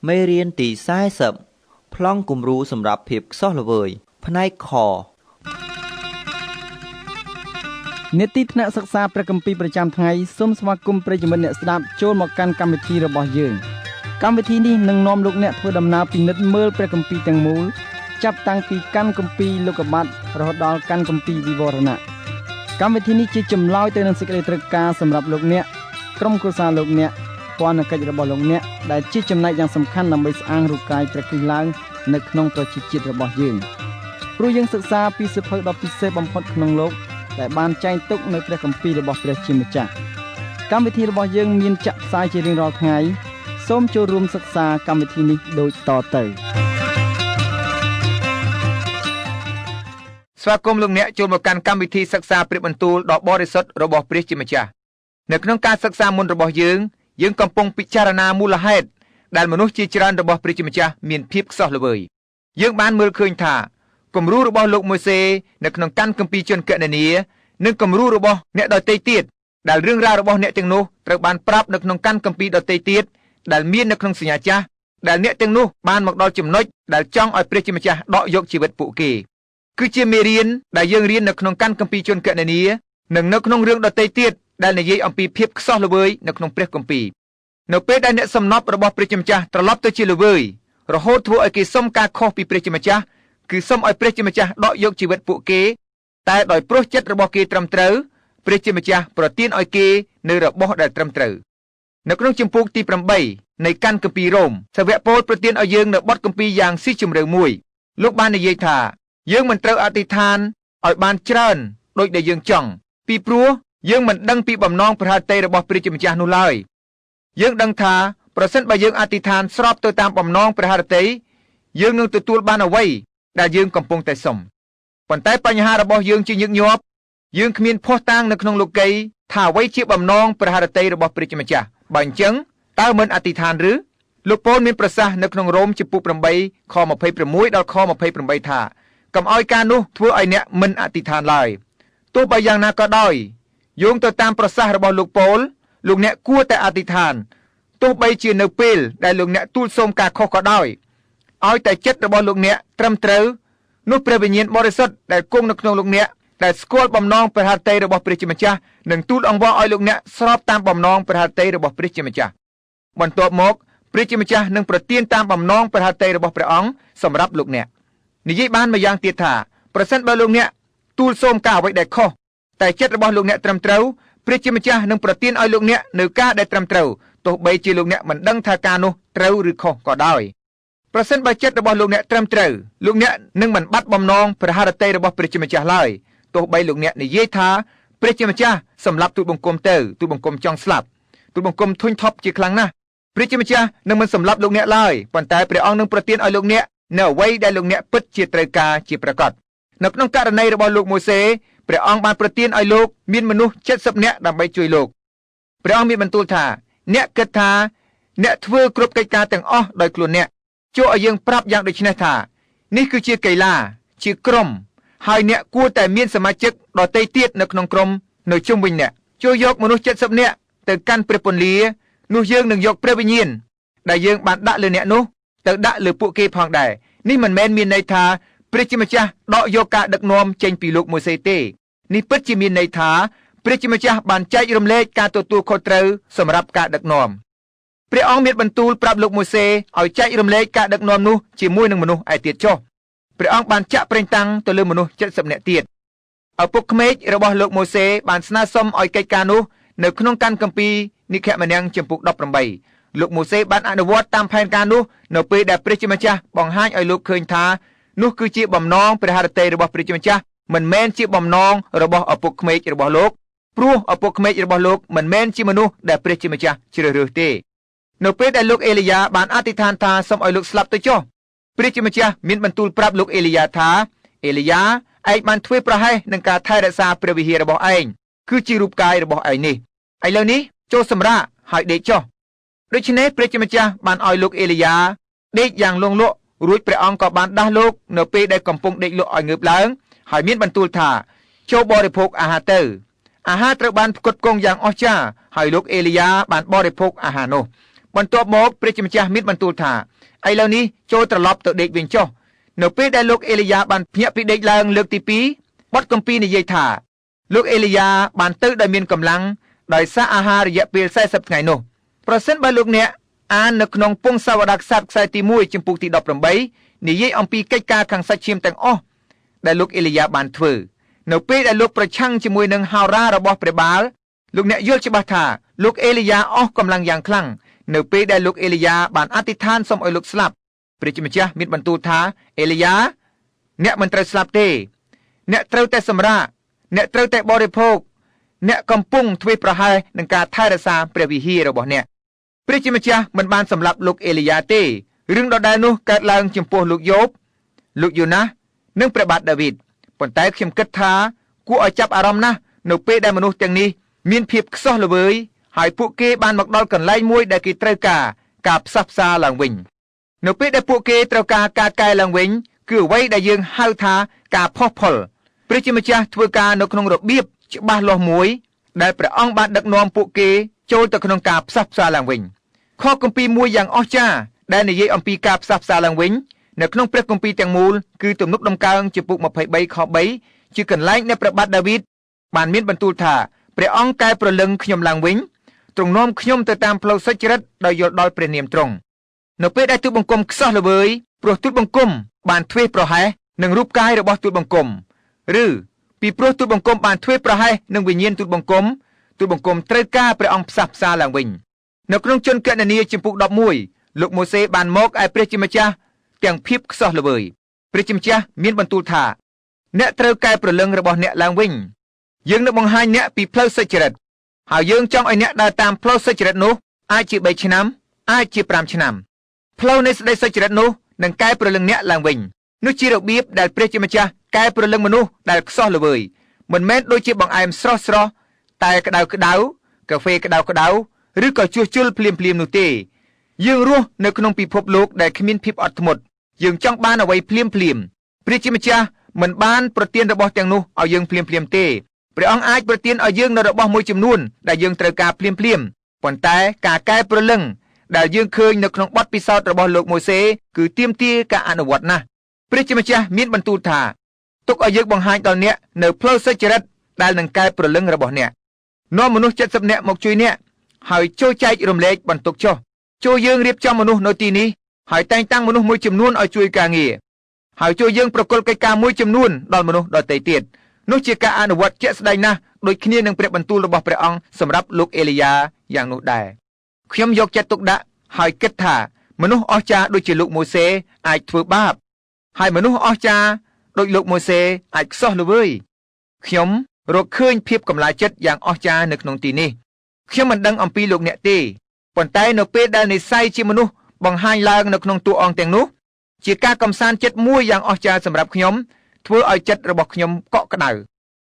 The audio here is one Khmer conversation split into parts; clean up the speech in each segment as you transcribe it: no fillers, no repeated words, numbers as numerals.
មេរៀនទី40ប្លង់គំរូសម្រាប់ភាពខ្សោះល្វើយផ្នែកខនេតិថ្នាក់សិក្សាព្រះគម្ពីរប្រចាំថ្ងៃសូមស្វាគមន៍ប្រិយមិត្តអ្នកស្ដាប់ចូលមកកាន់កម្មវិធីរបស់យើងកម្មវិធីនេះនឹងនាំលោកអ្នកធ្វើដំណើរពិនិត្យមើលព្រះគម្ពីរទាំងមូលចាប់តាំងពីកាន់គម្ពីរលោកុបាទរហូតដល់កាន់គម្ពីរវិវរណៈកម្មវិធីនេះជាចម្លើយទៅនឹងសេចក្តីត្រូវការសម្រាប់លោកអ្នកក្រុមគ្រួសារលោកអ្នកពន្ធកិច្ចរបស់លោកអ្នកដែលជាចំណែកយ៉ាងសំខាន់ដើម្បីស្អាងរូបកាយព្រះគ្រីស្ទឡើងនៅក្នុងប្រជាជាតិរបស់យើងព្រោះយើងសិក្សាពីសៀវភៅដ៏ពិសេសបំផុតក្នុងលោកដែលបានចែងទុកនៅព្រះគម្ពីររបស់ព្រះជាម្ចាស់កម្មវិធីរបស់យើងមានចាក់ផ្សាយជារៀងរាល់ថ្ងៃសូមចូលរួមសិក្សាកម្មវិធីនេះដូចតទៅស្វាគមន៍លោកអ្នកចូលមកកាន់កម្មវិធីសិក្សាព្រះបន្ទូលដ៏បរិសុទ្ធរបស់ព្រះជាម្ចាស់នៅក្នុងការសិក្សាមុនរបស់យើងកំពុងពិចារណាមូលហេតុដែលមនុស្សជាច្រើនរបស់ព្រះជាម្ចាស់មានភាពខ្សោះល្វើយយើងបានមើលឃើញថាគំរូរបស់លោកម៉ូសេនៅក្នុងកាន់គម្ពីរជនគណនានិងគំរូរបស់អ្នកដទៃទៀតដែលរឿងរ៉ាវរបស់អ្នកទាំងនោះត្រូវបានប្រាប់នៅក្នុងកាន់គម្ពីរដទៃទៀតដែលមាននៅក្នុងសញ្ញាចាស់ដែលអ្នកទាំងនោះបានមកដល់ចំណុចដែលចង់ឲ្យព្រះជាម្ចាស់ដកយកជីវិតពួកគេគឺជាមេរៀនដែលយើងរៀននៅក្នុងកាន់គម្ពីរជនគណនានិងនៅក្នុងរឿងដទៃទៀតដែលនិយាយអំពីភាពខ្សោះល្វើយនៅក្នុងព្រះគម្ពីរនៅពេលដែលអ្នកសំណប់របស់ព្រះជាម្ចាស់ត្រឡប់ទៅជាល្វើយរហូតធ្វើឲ្យគេសុំការខុសពីព្រះជាម្ចាស់គឺសុំឲ្យព្រះជាម្ចាស់ដកយកជីវិតពួកគេតែដោយព្រោះចិត្តរបស់គេត្រឹមត្រូវព្រះជាម្ចាស់ប្រទានឲ្យគេនៅរបស់ដែលត្រឹមត្រូវនៅក្នុងជំពូកទី8នៃកាន់គម្ពីររ៉ូមសាវកប៉ូលប្រទានឲ្យយើងនៅបទគម្ពីរយ៉ាងស៊ីជម្រៅមួយលោកបាននិយាយថាយើងមិនត្រូវអធិដ្ឋានឲ្យបានច្រើនដូចដែលយើងចង់ពីព្រោះយើងមិនដឹងពីបំណងប្រហាតីរបស់ព្រះជាម្ចាស់នោះឡើយយើងដឹងថាប្រសិនបើយើងអធិដ្ឋានស្របទៅតាមបំណងព្រះハរតីយើងនឹងទទួលបានអ្វីដែលយើងកំពុងតែសុំប៉ុន្តែបញ្ហារបស់យើងជាញឹកញាប់យើងគ្មានភ័ស្តុតាងនៅក្នុងលោកីយ៍ថាអ្វីជាបំណងព្រះハរតីរបស់ព្រះជាម្ចាស់បើអញ្ចឹងតើមិនអធិដ្ឋានឬលោកប៉ូលមានប្រសាសន៍នៅក្នុងរ៉ូមជំពូក8ខ26ដល់ខ28ថាកុំឲ្យការនោះធ្វើឲ្យអ្នកមិនអធិដ្ឋានឡើយទោះបីយ៉ាងណាក៏ដោយយោងទៅតាមប្រសាសន៍របស់លោកប៉ូលលោកអ្នកគួរតែអធិដ្ឋានទោះបីជានៅពេលដែលលោកអ្នកទូលសូមការខុសក៏ដោយឲ្យតែចិត្តរបស់លោកអ្នកត្រឹមត្រូវនោះព្រះវិញ្ញាណបរិសុទ្ធដែលគង់នៅក្នុងលោកអ្នកដែលស្គាល់បំណងព្រះハរតីរបស់ព្រះជាម្ចាស់នឹងទូលអង្វរឲ្យលោកអ្នកស្របតាមបំណងព្រះハរតីរបស់ព្រះជាម្ចាស់បន្ទាប់មកព្រះជាម្ចាស់នឹងប្រទានតាមបំណងព្រះハរតីរបស់ព្រះអង្គសម្រាប់លោកអ្នកនិយាយបានម្យ៉ាងទៀតថាប្រសិនបើលោកអ្នកទូលសូមការអ្វីដែលខុសតែចិត្តរបស់លោកអ្នកត្រឹមត្រូវព្រះជាម្ចាស់នឹងប្រទានឲ្យលោកអ្នកនៅការដែលត្រឹមត្រូវទោះបីជាលោកអ្នកមិនដឹងថាការនោះត្រូវឬខុសក៏ដោយប្រសិនបើចិត្តរបស់លោកអ្នកត្រឹមត្រូវលោកអ្នកនឹងមិនបាត់បំណងព្រះハរតីរបស់ព្រះជាម្ចាស់ឡើយទោះបីលោកអ្នកនិយាយថាព្រះជាម្ចាស់សម្លាប់ទូលបង្គំទៅទូលបង្គំចង់ស្លាប់ទូលបង្គំធុញថប់ជាខ្លាំងណាស់ព្រះជាម្ចាស់នឹងមិនសម្លាប់លោកអ្នកឡើយប៉ុន្តែព្រះអង្គនឹងប្រទានឲ្យលោកអ្នកនៅអ្វីដែលលោកអ្នកពិតជាត្រូវការជាប្រកបនៅក្នុងករណីរបស់លោកម៉ូសេព្រះអង្គបានប្រទានឲ្យលោកមានមនុស្ស70នាក់ដើម្បីជួយលោកព្រះអង្គមានបន្ទូលថាអ្នកគិតថាអ្នកធ្វើគ្រប់កិច្ចការទាំងអស់ដោយខ្លួនអ្នកចូលឲ្យយើងប្រាប់យ៉ាងដូចនេះថានេះគឺជាកីឡាជាក្រុមហើយអ្នកគួរតែមានសមាជិកដទៃទៀតនៅក្នុងក្រុមនៅជុំវិញអ្នកចូលយកមនុស្ស70នាក់ទៅកាន់ព្រះពន្លានោះយើងនឹងយកព្រះវិញ្ញាណដែលយើងបានដាក់លើអ្នកនោះទៅដាក់លើពួកគេផងដែរនេះមិនមែនមានន័យថាព្រះជាម្ចាស់ដកយកការដឹកនាំចេញពីលោកម៉ូសេទេនេះពិតជាមានន័យថាព្រះជាម្ចាស់បានចែករំលែកការទទួលខុសត្រូវសម្រាប់ការដឹកនាំព្រះអង្គមានបន្ទូលប្រាប់លោកម៉ូសេឲ្យចែករំលែកការដឹកនាំនោះជាមួយនឹងមនុស្សឯទៀតចុះព្រះអង្គបានចាក់ប្រេងតាំងទៅលើមនុស្ស70នាក់ទៀតឪពុកក្មេករបស់លោកម៉ូសេបានស្នើសុំឲ្យកិច្ចការនោះនៅក្នុងកាន់គម្ពីរនិខមនាងជំពូក18លោកម៉ូសេបានអនុវត្តតាមផែនការនោះនៅពេលដែលព្រះជាម្ចាស់បង្ហាញឲ្យលោកឃើញថានោះគឺជាបំណងព្រះハរតីរបស់ព្រះជាម្ចាស់មិនមែនជាបំណងរបស់ឪពុកក្មេករបស់លោកព្រោះឪពុកក្មេករបស់លោកមិនមែនជាមនុស្សដែលព្រះជាម្ចាស់ជ្រើសរើសទេនៅពេលដែលលោកអេលីយ៉ាបានអធិដ្ឋានថាសូមឲ្យលោកស្លាប់ទៅចុះព្រះជាម្ចាស់មានបន្ទូលប្រាប់លោកអេលីយ៉ាថាអេលីយ៉ាឯងបានធ្វើប្រហែសនឹងការថែរក្សាព្រះវិហាររបស់ឯងគឺជារូបកាយរបស់ឯងនេះឥឡូវនេះចូលសម្រាកហើយដេកចុះដូច្នេះព្រះជាម្ចាស់បានឲ្យលោកអេលីយ៉ាដេកយ៉ាងលងលក់រួចព្រះអង្គក៏បានដាស់លោកនៅពេលដែលកំពុងដេកលក់ឲ្យងើបឡើងហើយមានបន្ទូលថាចូលបរិភោគអាហារទៅអាហារត្រូវបានផ្គត់ផ្គង់យ៉ាងអស្ចារ្យហើយលោកអេលីយ៉ាបានបរិភោគអាហារនោះប បន្ទាប់មកព្រះជាម្ចាស់មានបន្ទូលថាឥឡូវនេះចូលត្រឡប់ទៅដេកវិញចុះនៅពេលដែលលោកអេលីយ៉ាបានភ្ញាក់ពីដេកឡើងលើកទី2បទគម្ពីរនិយាយថាលោកអេលីយ៉ាបានទៅដោយមានកម្លាំងដោយសារអាហាររយៈពេល40ថ្ងៃនោះប្រសិនបើលោកអ្នកអាននៅក្នុងពងសាវតារក្សត្រខ្សែទី1ចំពុកទី18និយាយអំពីកិច្ចការខាងសាច់ឈាមទាំងអស់ដែលលោកអេលីយ៉ាបានធ្វើនៅពេលដែលលោកប្រឆាំងជាមួយនឹងហោរារបស់ព្រះបាលលោកអ្នកយល់ច្បាស់ថាលោកអេលីយ៉ាអស់កម្លាំងយ៉ាងខ្លាំងនៅពេលដែលលោកអេលីយ៉ាបានអធិដ្ឋានសូមឲ្យលោកស្លាប់ព្រះជាម្ចាស់មានបន្ទូលថាអេលីយ៉ាអ្នកមិនត្រូវស្លាប់ទេអ្នកត្រូវតែសម្រាកអ្នកត្រូវតែបរិភោគអ្នកកំពុងធ្វេសប្រហែសនឹងការថែរក្សាព្រះវិហាររបស់អ្នកព្រះជាម្ចាស់មិនបានសម្លាប់លោកអេលីយ៉ាទេរឿងដដែលនោះកើតឡើងចំពោះលោកយ៉ូបលោកយូណាសនិងព្រះបាទដាវីតប៉ុន្តែខ្ញុំគិតថាគួរឲ្យចាប់អារម្មណ៍ណាស់នៅពេលដែលមនុស្សទាំងនេះមានភាពខ្សោះល្វើយហើយពួកគេបានមកដល់កន្លែងមួយដែលគេត្រូវការផ្សះផ្សាឡើងវិញនៅពេលដែលពួកគេត្រូវការកែឡើងវិញគឺអ្វីដែលយើងហៅថាការផុសផុលព្រះជាម្ចាស់ធ្វើការនៅក្នុងរបៀបច្បាស់លាស់មួយដែលព្រះអង្គបានដឹកនាំពួកគេចូលទៅក្នុងការផ្សះផ្សាឡើងវិញខគម្ពីរមួយយ៉ាងអស្ចារ្យដែលនិយាយអំពីការផ្សះផ្សាឡើងវិញនៅក្នុងព្រះគម្ពីរទាំងមូលគឺទំនុកដំកើងចំពុក23ខ3ជាកន្លែងដែលព្រះបាទដាវីតបានមានបន្ទូលថាព្រះអង្គកែប្រលឹងខ្ញុំឡើងវិញទ្រង់នាំខ្ញុំទៅតាមផ្លូវសុចរិតដោយយល់ដល់ព្រះនាមទ្រង់នៅពេលដែលទូតបង្គំខ្សោះល្វើយព្រោះទូតបង្គំបានធ្វេសប្រហែសនឹងរូបកាយរបស់ទូតបង្គំឬពីព្រោះទូតបង្គំបានធ្វេសប្រហែសនឹងវិញ្ញាណទូតបង្គំត្រូវការព្រះអង្គផ្សះផ្សាឡើងវិញនៅក្នុងជនកណនីចំពុក11លោកម៉ូសេបានមកឯព្រះជាម្ចាស់ទាំងភាពខ្សោះល្វើយព្រះជាម្ចាស់មានបន្ទូលថាអ្នកត្រូវកែប្រលឹងរបស់អ្នកឡើងវិញយើងនឹងបង្ហាញអ្នកពីផ្លូវសុចរិតហើយយើងចង់ឲ្យអ្នកដើរតាមផ្លូវសុចរិតនោះអាចជា3ឆ្នាំអាចជា5ឆ្នាំផ្លូវនៃសេចក្តីសុចរិតនោះនឹងកែប្រលឹងអ្នកឡើងវិញនោះជារបៀបដែលព្រះជាម្ចាស់កែប្រលឹងមនុស្សដែលខ្សោះល្វើយមិនមែនដូចជាបង្អែមស្រស់តែក្តៅកាហ្វេក្តៅឬក៏ជួសជុលភ្លាមនោះទេយើងរស់នៅក្នុងពិភពលោកដែលគ្មានភាពអត់ធ្មត់យើងចង់បានអ្វីភ្លាមព្រះជាម្ចាស់មិនបានប្រទានរបស់ទាំងនោះឲ្យយើងភ្លាមទេព្រះអង្គអាចប្រទានឲ្យយើងនៅរបស់មួយចំនួនដែលយើងត្រូវការភ្លាមប៉ុន្តែការកែប្រលឹងដែលយើងឃើញនៅក្នុងបទពិសោធន៍របស់លោកម៉ូសេគឺទាមទារការអនុវត្តណាស់ព្រះជាម្ចាស់មានបន្ទូលថាទុកឲ្យយើងបង្ហាញដល់អ្នកនៅផ្លូវសុចរិតដែលនឹងកែប្រលឹងរបស់អ្នកនាំមនុស្ស70នាក់មកជួយអ្នកហើយចូលចែករំលែកបន្ទុកចុះចូលយើងរៀបចំមនុស្សនៅទីនេះហើយតែងតាំងមនុស្សមួយចំនួនឲ្យជួយការងារហើយចូលយើងប្រគល់កិច្ចការមួយចំនួនដល់មនុស្សដទៃទៀតនោះជាការអនុវត្តជាក់ស្ដែងណាស់ដូចគ្នានឹងព្រះបន្ទូលរបស់ព្រះអង្គសម្រាប់លោកអេលីយ៉ាយ៉ាងនោះដែរខ្ញុំយកចិត្តទុកដាក់ហើយគិតថាមនុស្សអស្ចារ្យដូចជាលោកម៉ូសេអាចធ្វើបាបហើយមនុស្សអស្ចារ្យដូចលោកម៉ូសេអាចខ្សោះល្វើយខ្ញុំរកឃើញភាពកម្លាចចិត្តយ៉ាងអស្ចារ្យនៅក្នុងទីនេះខ្ញុំមិនដឹងអំពីលោកអ្នកទេប៉ុន្តែនៅពេលដែលនិស្ស័យជាមនុស្សបង្ហាញឡើងនៅក្នុងតួអង្គទាំងនោះជាការកំសាន្តចិត្តមួយយ៉ាងអស្ចារ្យសម្រាប់ខ្ញុំធ្វើឲ្យចិត្តរបស់ខ្ញុំកក់ក្ដៅ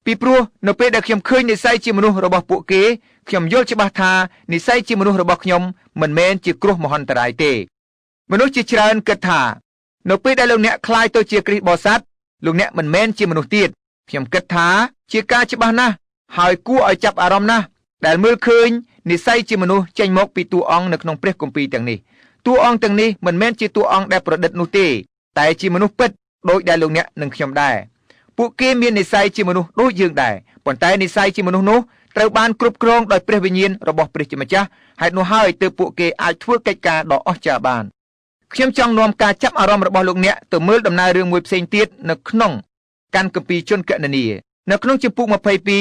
ពីព្រោះនៅពេលដែលខ្ញុំឃើញនិស្ស័យជាមនុស្សរបស់ពួកគេខ្ញុំយល់ច្បាស់ថានិស្ស័យជាមនុស្សរបស់ខ្ញុំមិនមែនជាគ្រោះមហន្តរាយទេមនុស្សជាច្រើនគិតថានៅពេលដែលលោកអ្នកក្លាយទៅជាគ្រីស្ទបរិស័ទលោកអ្នកមិនមែនជាមនុស្សទៀតខ្ញុំគិតថាជាការច្បាស់ណាស់ហើយគួរឲ្យចាប់អារម្មណ៍ណាស់ដែលមើលឃើញនិស្ស័យជាមនុស្សចេញមកពីតួអង្គនៅក្នុងព្រះគម្ពីរទាំងនេះតួអង្គទាំងនេះមិនមែនជាតួអង្គដែលប្រឌិតនោះទេតែជាមនុស្សពិតដូចដែលលោកអ្នកនិងខ្ញុំដែរពួកគេមាននិស្ស័យជាមនុស្សដូចយើងដែរប៉ុន្តែនិស្ស័យជាមនុស្សនោះត្រូវបានគ្រប់គ្រងដោយព្រះវិញ្ញាណរបស់ព្រះជាម្ចាស់ហេតុនោះហើយទើបពួកគេអាចធ្វើកិច្ចការដ៏អស្ចារ្យបានខ្ញុំចង់នាំការចាប់អារម្មណ៍របស់លោកអ្នកទៅមើលដំណើររឿងមួយផ្សេងទៀតនៅក្នុងកាន់គម្ពីរជនកណនីនៅក្នុងចំពុក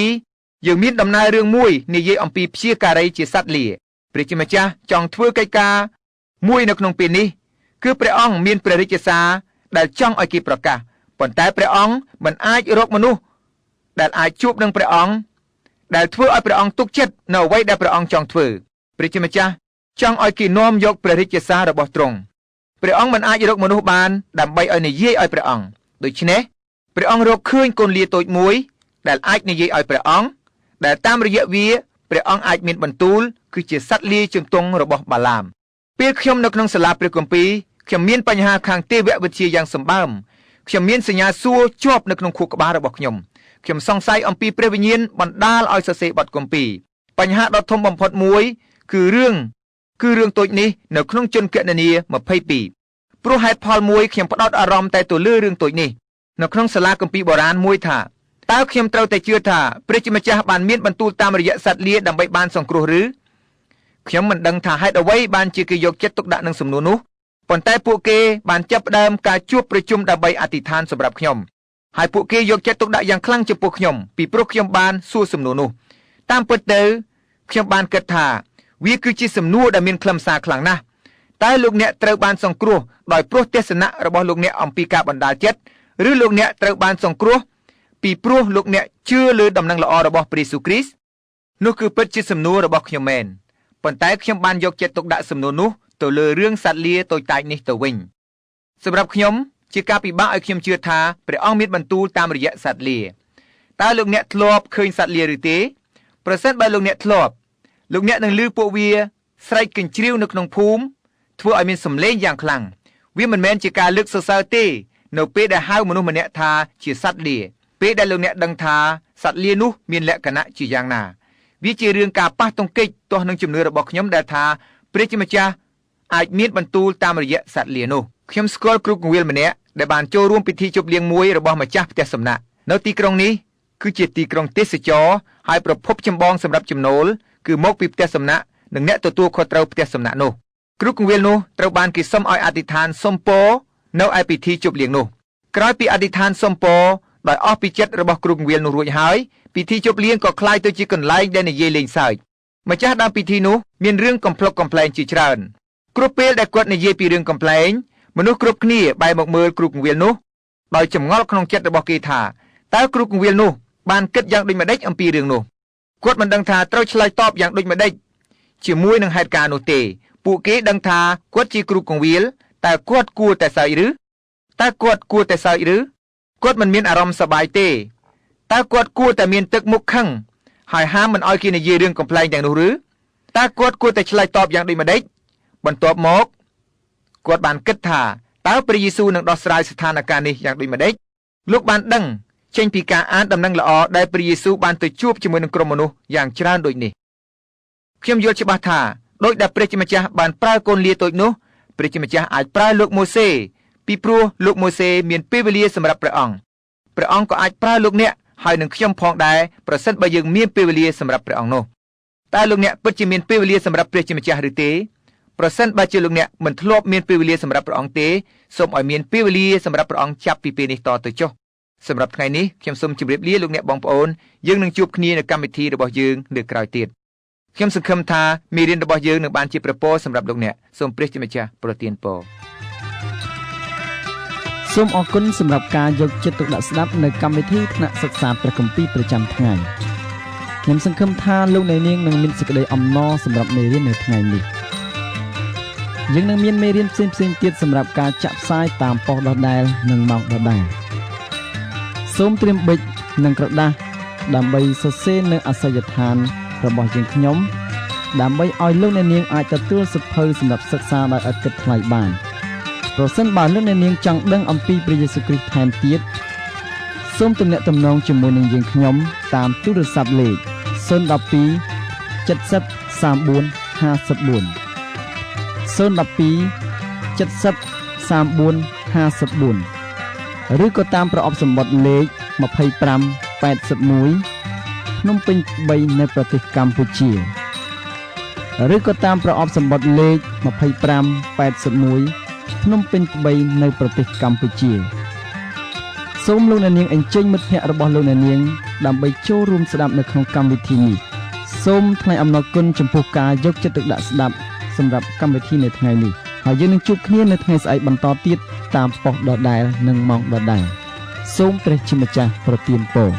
22យើងមានដំណើររឿងមួយនិយាយអំពីព្យាការីជាសត្វលាព្រះជាម្ចាស់ចង់ធ្វើកិច្ចការមួយនៅក្នុងពេលនេះគឺព្រះអង្គមានព្រះរាជសារដែលចង់ឲ្យគេប្រកាសប៉ុន្តែព្រះអង្គមិនអាចរកមនុស្សដែលអាចជួបនឹងព្រះអង្គដែលធ្វើឲ្យព្រះអង្គទុកចិត្តនៅអ្វីដែលព្រះអង្គចង់ធ្វើព្រះជាម្ចាស់ចង់ឲ្យគេនាំយកព្រះរាជសាររបស់ទ្រង់ព្រះអង្គមិនអាចរកមនុស្សបានដើម្បីឲ្យនិយាយឲ្យព្រះអង្គដូច្នេះព្រះអង្គរកឃើញកូនលាតូចមួយដែលអាចនិយាយឲ្យព្រះអង្គដែលតាមរយៈវាព្រះអង្គអាចមានបន្ទូលគឺជាសត្វលាជើងទង់របស់បាឡាមពេលខ្ញុំនៅក្នុងសាលាព្រះគម្ពីរខ្ញុំមានបញ្ហាខាងទេវវិទ្យាយ៉ាងសម្បើមខ្ញុំមានសញ្ញាសួរជាប់នៅក្នុងខួរក្បាលរបស់ខ្ញុំសង្ស័យអំពីព្រះវិញ្ញាណបណ្ដាលឲ្យសរសេរបទគម្ពីរបញ្ហាដ៏ធំបំផុតមួយគឺរឿង គឺរឿងតូចនេះនៅក្នុងជនគណនា22ព្រោះហេតុផលមួយខ្ញុំផ្ដោតអារម្មណ៍តែទៅលើរឿងតូចនេះនៅក្នុងសាលាគម្ពីរបុរាណមួយថាតើខ្ញុំត្រូវតែជឿថាព្រះជាម្ចាស់បានមានបន្ទូលតាមរយៈសត្វលាដើម្បីបានសង្គ្រោះឬខ្ញុំមិនដឹងថាហេតុអ្វីបានជាគេយកចិត្តទុកដាក់នឹងសំណួរនោះប៉ុន្តែពួកគេបានចាប់ផ្ដើមការជួបប្រជុំដើម្បីអធិដ្ឋានសម្រាប់ខ្ញុំហើយពួកគេយកចិត្តទុកដាក់យ៉ាងខ្លាំងចំពោះខ្ញុំពីព្រោះខ្ញុំបានសួរសំណួរនោះតាមពិតទៅខ្ញុំបានគិតថាវាគឺជាសំណួរដែលមានខ្លឹមសារខ្លាំងណាស់តើលោកអ្នកត្រូវបានសង្គ្រោះដោយព្រោះទស្សនៈរបស់លោកអ្នកអំពីការបណ្ដាលចិត្តឬលោកអ្នកត្រូវបានសង្គ្រោះពីព្រោះលោកអ្នកជឿលើដំណឹងល្អរបស់ព្រះយេស៊ូវគ្រីស្ទនោះគឺពិតជាសំណួររបស់ខ្ញុំមែនប៉ុន្តែខ្ញុំបានយកចិត្តទុកដាក់សំណួរនោះទៅលើរឿងសត្វលាតូចតាចនេះទៅវិញសម្រាប់ខ្ញុំជាការពិបាកឲ្យខ្ញុំជឿថាព្រះអង្គមានបន្ទូលតាមរយៈសត្វលាតើលោកអ្នកធ្លាប់ឃើញសត្វលាឬទេប្រសិនបើលោកអ្នកធ្លាប់លោកអ្នកនឹងឮពួកវាស្រែកកញ្ជ្រៀវនៅក្នុងភូមិធ្វើឲ្យមានសំឡេងយ៉ាងខ្លាំងវាមិនមែនជាការលើកសរសើរទេនៅពេលដែលហៅមនុស្សម្នាក់ថាជាសត្វលាពេលដែលលោកអ្នកដឹងថាសត្វលានោះមានលក្ខណៈជាយ៉ាងណាវាជារឿងការប៉ះទង្គិចទាស់នឹងជំនឿរបស់ខ្ញុំដែលថាព្រះជាម្ចាស់អាចមានបន្ទូលតាមរយៈសត្វលានោះខ្ញុំស្គាល់គ្រូកងវិលម្នាក់ដែលបានចូលរួមពិធីជប់លៀងមួយរបស់ម្ចាស់ផ្ទះសំណាក់នៅទីក្រុងនេះគឺជាទីក្រុងទេសចរហើយប្រភពចម្បងសម្រាប់ចំណូលគឺមកពីផ្ទះសំណាក់និងអ្នកទទួលខុសត្រូវផ្ទះសំណាក់នោះគ្រូកងវិលនោះត្រូវបានគេសុំឲ្យអធិដ្ឋានសុំពរនៅឯពិធីជប់លៀងនោះក្រោយពីអធិដ្ឋានសុំពរដោយអស់ពីចិត្តរបស់គ្រូកងវិលនោះរួចហើយពិធីជប់លៀងក៏คล้ายទៅជាកន្លែងដែលនិយាយលេងសើចម្ចាស់ដើមពិធីនោះមានរឿងកំប្លុកកំប្លែងជាច្រើនគ្រប់ពេលដែលគាត់និយាយពីរឿងកំប្លែងមនុស្សគ្រប់គ្នាបែរមកមើលគ្រូកងវិលនោះដោយចម្ងល់ក្នុងចិត្តរបស់គេថាតើគ្រូកងវិលនោះបានគិតយ៉ាងដូចម្តេចអំពីរឿងនោះគាត់មិនដឹងថាត្រូវឆ្លើយតបយ៉ាងដូចម្តេចជាមួយនឹងហេតុការណ៍នោះទេពួកគេដឹងថាគាត់ជាគ្រូកងវិលតែគាត់គួរតែសើចឬគាត់មិនមានអារម្មណ៍សប្បាយទេតើគាត់គួរតែមានទឹកមុខខឹងហើយហាមមិនឲ្យគេនិយាយរឿងកំប្លែងទាំងនោះឬតើគាត់គួរតែឆ្លើយតបយ៉ាងដូចម្តេចបន្ទាប់មកគាត់បានគិតថាតើព្រះយេស៊ូវនឹងដោះស្រាយស្ថានភាពនេះយ៉ាងដូចម្តេចលោកបានដឹងចេញពីការអានដំណឹងល្អដែលព្រះយេស៊ូវបានទៅជួបជាមួយនឹងក្រុមមនុស្សយ៉ាងច្រើនដូចនេះខ្ញុំយល់ច្បាស់ថាដោយដែលព្រះជាម្ចាស់បានប្រើកូនលាតូចនោះព្រះជាម្ចាស់អាចប្រើលោកម៉ូសេពីព្រោះលោកម៉ូសេមានពេលវេលាសម្រាប់ព្រះអង្គក៏អាចប្រើលោកអ្នកហើយនឹងខ្ញុំផងដែរប្រសិនបើយើងមានពេលវេលាសម្រាប់ព្រះអង្គនោះតើលោកអ្នកពិតជាមានពេលវេលាសម្រាប់ព្រះជាម្ចាស់ឬទេប្រសិនបើជាលោកអ្នកមិនធ្លាប់មានពេលវេលាសម្រាប់ព្រះអង្គទេសូមឲ្យមានពេលវេលាសម្រាប់ព្រះអង្គចាប់ពីពេលនេះតទៅចុះសម្រាប់ថ្ងៃនេះខ្ញុំសូមជម្រាបលាលោកអ្នកបងប្អូនយើងនឹងជួបគ្នានៅកម្មវិធីរបស់យើងនៅក្រោយទៀតខ្ញុំសង្ឃឹមថាមេរៀនរបស់យើងនឹងបានជាប្រពោសម្រាប់លោកអ្នកសូមព្រះជាម្ចាស់ប្រទានពរសូមអរគុណសម្រាប់ការយកចិត្តទុកដាក់ស្ដាប់នៅកម្មវិធីថ្នាក់សិក្សាព្រះគម្ពីរប្រចាំថ្ងៃខ្ញុំសង្ឃឹមថាលោកអ្នកនាងនឹងមានសេចក្តីអំណរសម្រាប់មេរៀននៅថ្ងៃនេះយើងនឹងមានមេរៀនផ្សេងៗទៀតសម្រាប់ការចាក់ផ្សាយតាមប៉ុស្តិ៍ដដែលនិងម៉ោងដដែលសូមត្រៀមប៊ិចនិងក្រដាសដើម្បីសរសេរនៅអាសយដ្ឋានរបស់យើងខ្ញុំដើម្បីឲ្យលោកអ្នកនាងអាចទទួលសៀវភៅសម្រាប់សិក្សាដោយឥតគិតថ្លៃបានប្រសិនបើលោកអ្នកនាងចង់ដឹងអំពីព្រះយេស៊ូវគ្រីស្ទថែមទៀតសូមទំនាក់ទំនងជាមួយនឹងយើងខ្ញុំតាមទូរស័ព្ទលេខ012 70 34 54 012 70 34 54ឬក៏តាមប្រអប់សម្បត្តិលេខ25 81ភ្នំពេញ3នៅប្រទេសកម្ពុជាឬក៏តាមប្រអប់សម្បត្តិលេខ25 81ភ្នំពេញ3នៅប្រទេសកម្ពុជាសូមលោកអ្នកនាងអញ្ជើញមិត្តភ័ក្តិរបស់លោកអ្នកនាងដើម្បីចូលរួមស្ដាប់នៅក្នុងកម្មវិធីនេះសូមថ្លែងអំណរគុណចំពោះការយកចិត្តទុកដាក់ស្ដាប់សម្រាប់កម្មវិធីនៅថ្ងៃនេះហើយយើងនឹងជួបគ្នានៅថ្ងៃស្អែកបន្តទៀតតាមប៉ុស្តិ៍ដដែលនិងម៉ោងដដែលសូមព្រះជាម្ចាស់ប្រទានពរ